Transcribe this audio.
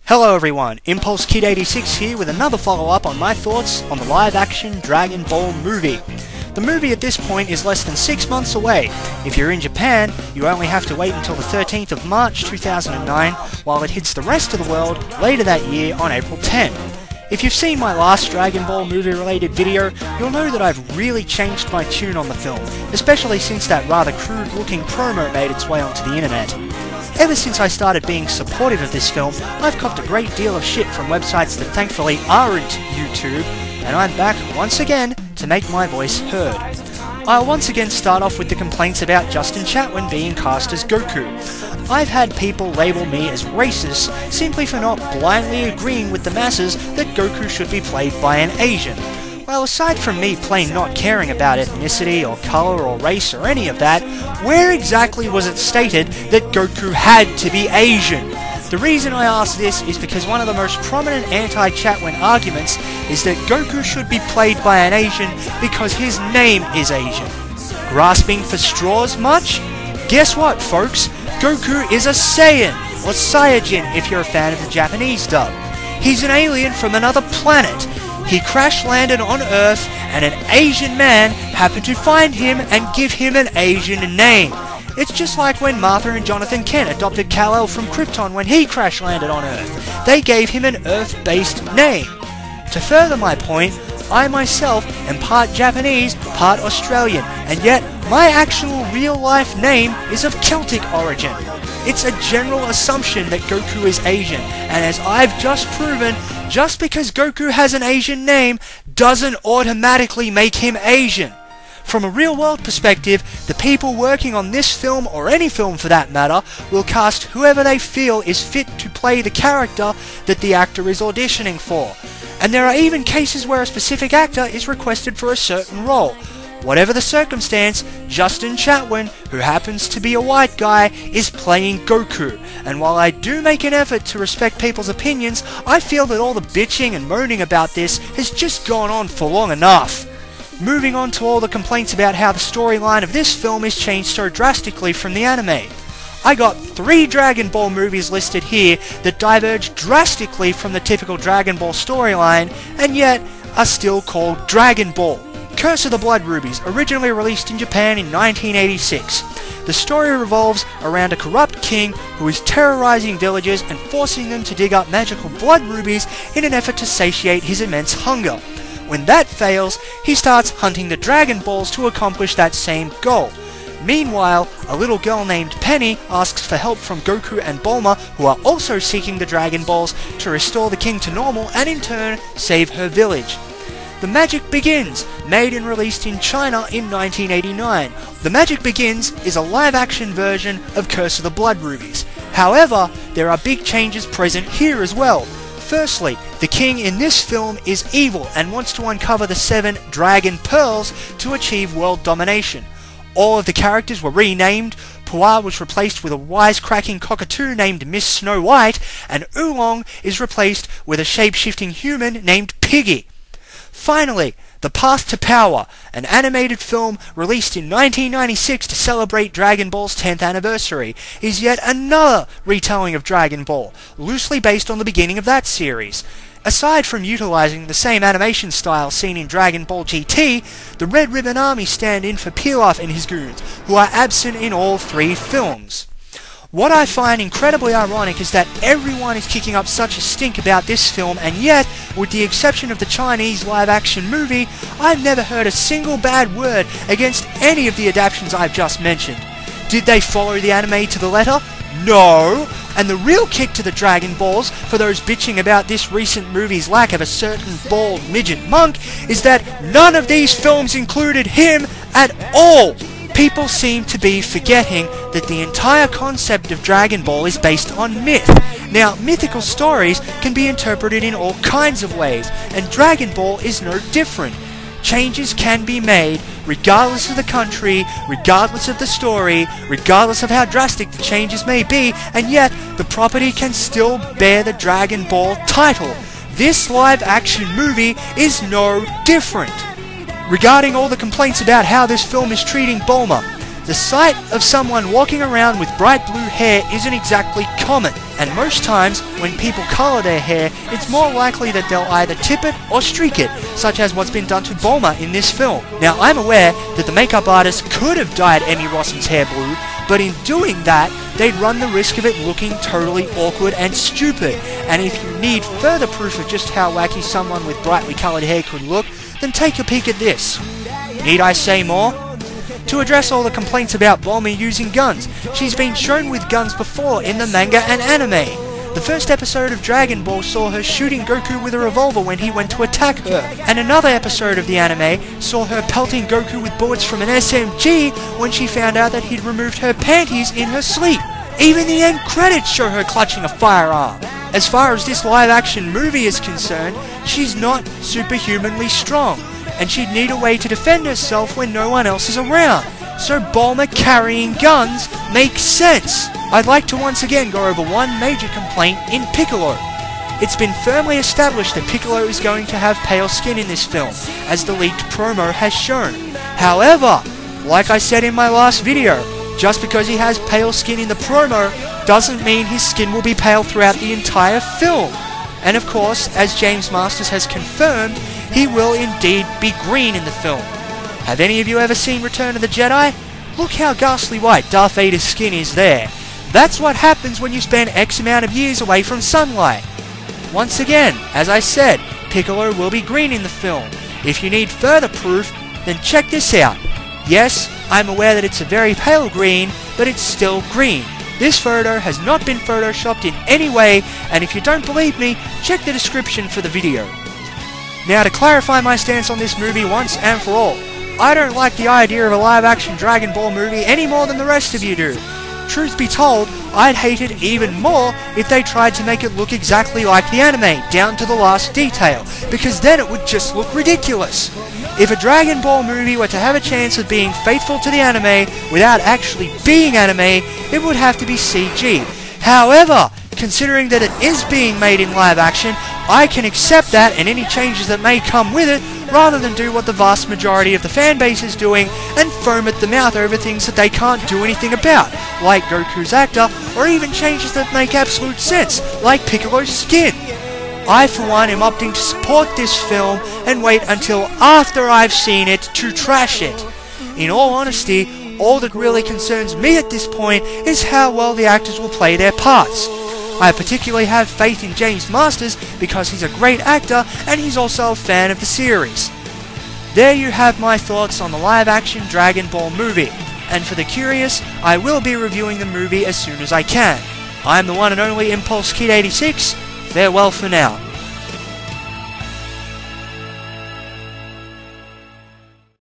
Hello everyone, Impulse Kid 86 here with another follow-up on my thoughts on the live-action Dragon Ball movie. The movie at this point is less than 6 months away. If you're in Japan, you only have to wait until the 13th of March 2009, while it hits the rest of the world later that year on April 10. If you've seen my last Dragon Ball movie-related video, you'll know that I've really changed my tune on the film, especially since that rather crude-looking promo made its way onto the internet. Ever since I started being supportive of this film, I've copped a great deal of shit from websites that thankfully aren't YouTube, and I'm back once again to make my voice heard. I'll once again start off with the complaints about Justin Chatwin being cast as Goku. I've had people label me as racist simply for not blindly agreeing with the masses that Goku should be played by an Asian. Well, aside from me plain not caring about ethnicity or colour or race or any of that, where exactly was it stated that Goku had to be Asian? The reason I ask this is because one of the most prominent anti-Chatwin arguments is that Goku should be played by an Asian because his name is Asian. Grasping for straws much? Guess what, folks? Goku is a Saiyan, or Saiyajin if you're a fan of the Japanese dub. He's an alien from another planet. He crash-landed on Earth, and an Asian man happened to find him and give him an Asian name. It's just like when Martha and Jonathan Kent adopted Kal-El from Krypton when he crash-landed on Earth. They gave him an Earth-based name. To further my point, I myself am part Japanese, part Australian, and yet my actual real-life name is of Celtic origin. It's a general assumption that Goku is Asian, and as I've just proven, just because Goku has an Asian name doesn't automatically make him Asian. From a real-world perspective, the people working on this film, or any film for that matter, will cast whoever they feel is fit to play the character that the actor is auditioning for. And there are even cases where a specific actor is requested for a certain role. Whatever the circumstance, Justin Chatwin, who happens to be a white guy, is playing Goku. And while I do make an effort to respect people's opinions, I feel that all the bitching and moaning about this has just gone on for long enough. Moving on to all the complaints about how the storyline of this film is changed so drastically from the anime. I got 3 Dragon Ball movies listed here that diverge drastically from the typical Dragon Ball storyline, and yet are still called Dragon Ball. Curse of the Blood Rubies, originally released in Japan in 1986. The story revolves around a corrupt king who is terrorizing villagers and forcing them to dig up magical blood rubies in an effort to satiate his immense hunger. When that fails, he starts hunting the Dragon Balls to accomplish that same goal. Meanwhile, a little girl named Penny asks for help from Goku and Bulma, who are also seeking the Dragon Balls to restore the king to normal and in turn save her village. The Magic Begins, made and released in China in 1989. The Magic Begins is a live-action version of Curse of the Blood Rubies. However, there are big changes present here as well. Firstly, the king in this film is evil and wants to uncover the 7 Dragon Pearls to achieve world domination. All of the characters were renamed. Puar was replaced with a wisecracking cockatoo named Miss Snow White, and Oolong is replaced with a shape-shifting human named Piggy. Finally, The Path to Power, an animated film released in 1996 to celebrate Dragon Ball's 10th anniversary, is yet another retelling of Dragon Ball, loosely based on the beginning of that series. Aside from utilizing the same animation style seen in Dragon Ball GT, the Red Ribbon Army stand in for Pilaf and his goons, who are absent in all 3 films. What I find incredibly ironic is that everyone is kicking up such a stink about this film, and yet, with the exception of the Chinese live-action movie, I've never heard a single bad word against any of the adaptations I've just mentioned. Did they follow the anime to the letter? No! And the real kick to the Dragon Balls, for those bitching about this recent movie's lack of a certain bald midget monk, is that none of these films included him at all! People seem to be forgetting that the entire concept of Dragon Ball is based on myth. Now, mythical stories can be interpreted in all kinds of ways, and Dragon Ball is no different. Changes can be made, regardless of the country, regardless of the story, regardless of how drastic the changes may be, and yet the property can still bear the Dragon Ball title. This live-action movie is no different. Regarding all the complaints about how this film is treating Bulma, the sight of someone walking around with bright blue hair isn't exactly common. and most times when people colour their hair, it's more likely that they'll either tip it or streak it, such as what's been done to Bulma in this film. Now, I'm aware that the makeup artist could have dyed Emmy Rossum's hair blue, but in doing that, they'd run the risk of it looking totally awkward and stupid. And if you need further proof of just how wacky someone with brightly coloured hair could look, then take a peek at this. Need I say more? To address all the complaints about Bulma using guns, she's been shown with guns before in the manga and anime. The first episode of Dragon Ball saw her shooting Goku with a revolver when he went to attack her, and another episode of the anime saw her pelting Goku with bullets from an SMG when she found out that he'd removed her panties in her sleep. Even the end credits show her clutching a firearm. As far as this live-action movie is concerned, she's not superhumanly strong, and she'd need a way to defend herself when no one else is around. So Bulma carrying guns makes sense. I'd like to once again go over one major complaint in Piccolo. It's been firmly established that Piccolo is going to have pale skin in this film, as the leaked promo has shown. However, like I said in my last video, just because he has pale skin in the promo doesn't mean his skin will be pale throughout the entire film. And of course, as James Masters has confirmed, he will indeed be green in the film. Have any of you ever seen Return of the Jedi? Look how ghastly white Darth Vader's skin is there. That's what happens when you spend X amount of years away from sunlight. Once again, as I said, Piccolo will be green in the film. If you need further proof, then check this out. Yes, I'm aware that it's a very pale green, but it's still green. This photo has not been photoshopped in any way, and if you don't believe me, check the description for the video. Now, to clarify my stance on this movie once and for all, I don't like the idea of a live-action Dragon Ball movie any more than the rest of you do. Truth be told, I'd hate it even more if they tried to make it look exactly like the anime, down to the last detail, because then it would just look ridiculous. If a Dragon Ball movie were to have a chance of being faithful to the anime without actually being anime, it would have to be CG. However, considering that it is being made in live action, I can accept that and any changes that may come with it, rather than do what the vast majority of the fanbase is doing and foam at the mouth over things that they can't do anything about, like Goku's actor, or even changes that make absolute sense, like Piccolo's skin. I for one am opting to support this film and wait until after I've seen it to trash it. In all honesty, all that really concerns me at this point is how well the actors will play their parts. I particularly have faith in James Masters because he's a great actor and he's also a fan of the series. There you have my thoughts on the live-action Dragon Ball movie, and for the curious, I will be reviewing the movie as soon as I can. I'm the one and only Impulse Kid 86. Farewell for now.